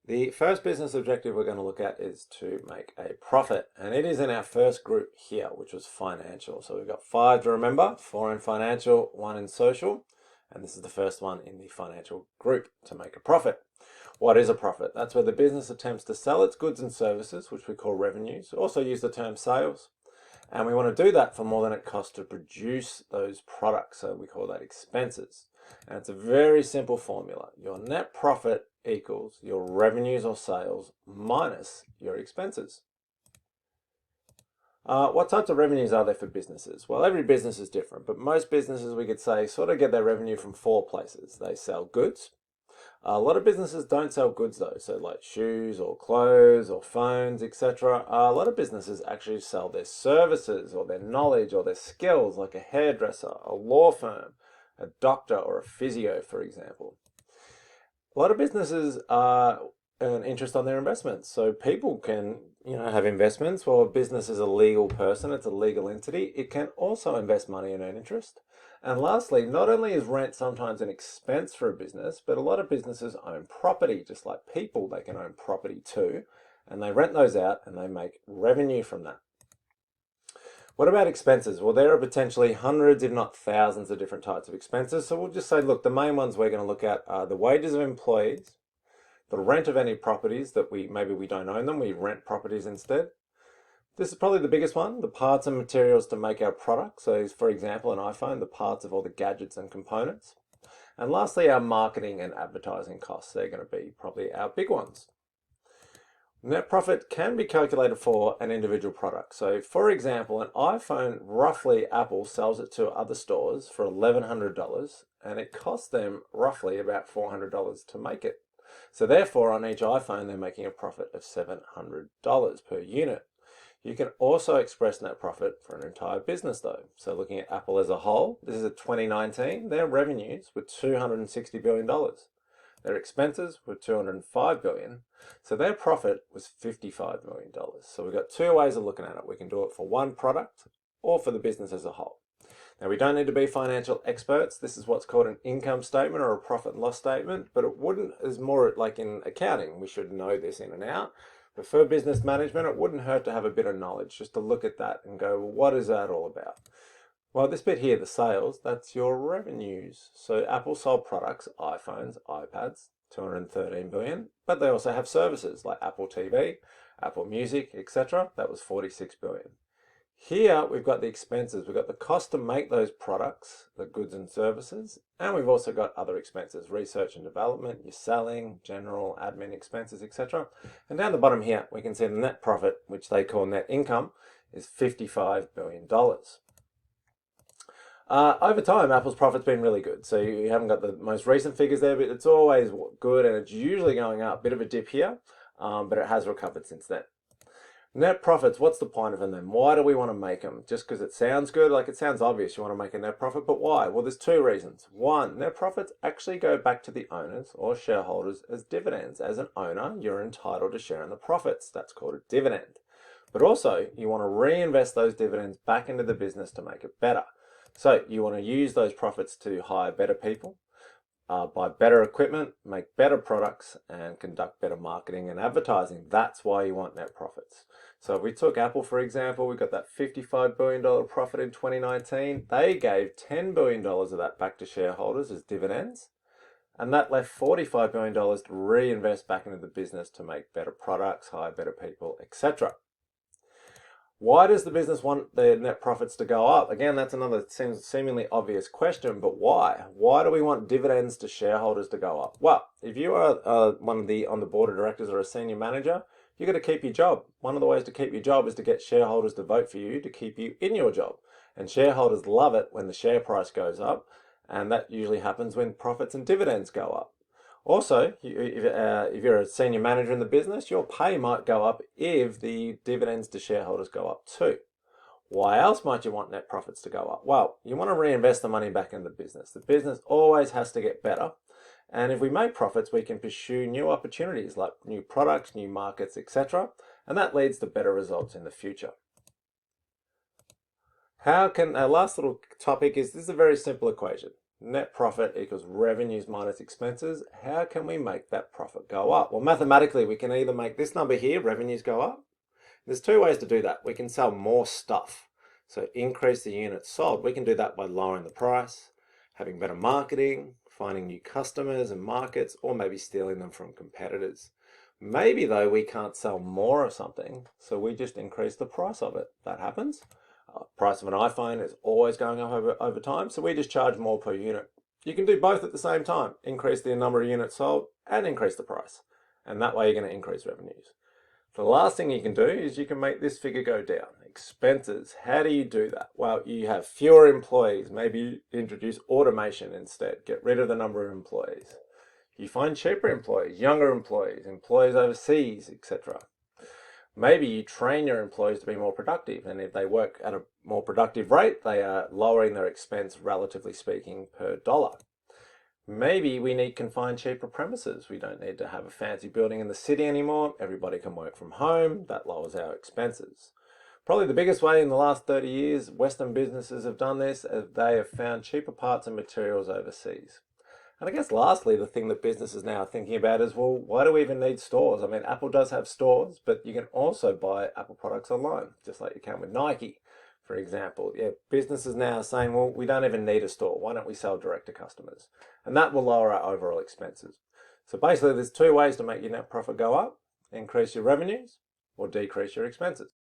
The first business objective we're going to look at is to make a profit, and it is in our first group here, which was financial. So we've got 5 to remember, 4 in financial, 1 in social, and this is the first one in the financial group, to make a profit. What is a profit? That's where the business attempts to sell its goods and services, which we call revenues. We also use the term sales, and we want to do that for more than it costs to produce those products, so we call that expenses. And it's a very simple formula. Your net profit equals your revenues or sales minus your expenses. What types of revenues are there for businesses? Well, every business is different, but most businesses, we could say, sort of get their revenue from 4 places. They sell goods. A lot of businesses don't sell goods though, so like shoes or clothes or phones, etc. A lot of businesses actually sell their services or their knowledge or their skills, like a hairdresser, a law firm, a doctor, or a physio, for example. A lot of businesses earn interest on their investments. So people can, have investments. Well, a business is a legal person, it's a legal entity. It can also invest money and earn interest. And lastly, not only is rent sometimes an expense for a business, but a lot of businesses own property. Just like people, they can own property too. And they rent those out and they make revenue from that. What about expenses? Well, there are potentially hundreds, if not thousands, of different types of expenses. So we'll just say, look, the main ones we're going to look at are the wages of employees, the rent of any properties that maybe we don't own them, we rent properties instead. This is probably the biggest one, the parts and materials to make our product. So for example, an iPhone, the parts of all the gadgets and components. And lastly, our marketing and advertising costs. They're going to be probably our big ones. Net profit can be calculated for an individual product. So for example, an iPhone, roughly Apple sells it to other stores for $1,100 and it costs them roughly about $400 to make it. So therefore on each iPhone, they're making a profit of $700 per unit. You can also express net profit for an entire business though. So looking at Apple as a whole, this is a 2019, their revenues were $260 billion. Their expenses were $205 billion, so their profit was $55 million. So we've got 2 ways of looking at it. We can do it for one product or for the business as a whole. Now, we don't need to be financial experts. This is what's called an income statement or a profit and loss statement, but it wouldn't, as more like in accounting, we should know this in and out. But for business management, it wouldn't hurt to have a bit of knowledge, just to look at that and go, well, what is that all about? Well, this bit here, the sales, that's your revenues. So Apple sold products, iPhones, iPads, $213 billion, but they also have services like Apple TV, Apple Music, etc. That was $46 billion. Here we've got the expenses. We've got the cost to make those products, the goods and services, and we've also got other expenses, research and development, your selling, general, admin expenses, etc. And down the bottom here, we can see the net profit, which they call net income, is $55 billion. Over time, Apple's profit's been really good. So you haven't got the most recent figures there, but it's always good, and it's usually going up. Bit of a dip here, but it has recovered since then. Net profits, what's the point of them then? Why do we want to make them? Just because it sounds good? Like, it sounds obvious you want to make a net profit, but why? Well, there's 2 reasons. One, net profits actually go back to the owners or shareholders as dividends. As an owner, you're entitled to share in the profits. That's called a dividend. But also, you want to reinvest those dividends back into the business to make it better. So you want to use those profits to hire better people, buy better equipment, make better products, and conduct better marketing and advertising. That's why you want net profits. So if we took Apple, for example, we got that $55 billion profit in 2019. They gave $10 billion of that back to shareholders as dividends, and that left $45 billion to reinvest back into the business to make better products, hire better people, etc. Why does the business want their net profits to go up? Again, that's another seemingly obvious question, but why? Why do we want dividends to shareholders to go up? Well, if you are on the board of directors or a senior manager, you've got to keep your job. One of the ways to keep your job is to get shareholders to vote for you to keep you in your job. And shareholders love it when the share price goes up, and that usually happens when profits and dividends go up. Also, if you're a senior manager in the business, your pay might go up if the dividends to shareholders go up too. Why else might you want net profits to go up? Well, you want to reinvest the money back in the business. The business always has to get better. And if we make profits, we can pursue new opportunities like new products, new markets, etc. And that leads to better results in the future. Our last little topic is, this is a very simple equation. Net profit equals revenues minus expenses. How can we make that profit go up? Well, mathematically, we can either make this number here, revenues go up. There's two ways to do that. We can sell more stuff. So increase the units sold. We can do that by lowering the price, having better marketing, finding new customers and markets, or maybe stealing them from competitors. Maybe though we can't sell more of something, so we just increase the price of it. That happens. Price of an iPhone is always going up over time, so we just charge more per unit. You can do both at the same time, increase the number of units sold and increase the price. And that way you're going to increase revenues. The last thing you can do is you can make this figure go down. Expenses, how do you do that? Well, you have fewer employees. Maybe you introduce automation instead. Get rid of the number of employees. You find cheaper employees, younger employees, employees overseas, etc. Maybe you train your employees to be more productive, and if they work at a more productive rate, they are lowering their expense, relatively speaking, per dollar. Maybe we can find cheaper premises. We don't need to have a fancy building in the city anymore. Everybody can work from home. That lowers our expenses. Probably the biggest way in the last 30 years Western businesses have done this is they have found cheaper parts and materials overseas. And I guess lastly, the thing that businesses now are thinking about is, well, why do we even need stores? I mean, Apple does have stores, but you can also buy Apple products online, just like you can with Nike, for example. Yeah, businesses now are saying, well, we don't even need a store. Why don't we sell direct to customers? And that will lower our overall expenses. So basically, there's two ways to make your net profit go up: increase your revenues or decrease your expenses.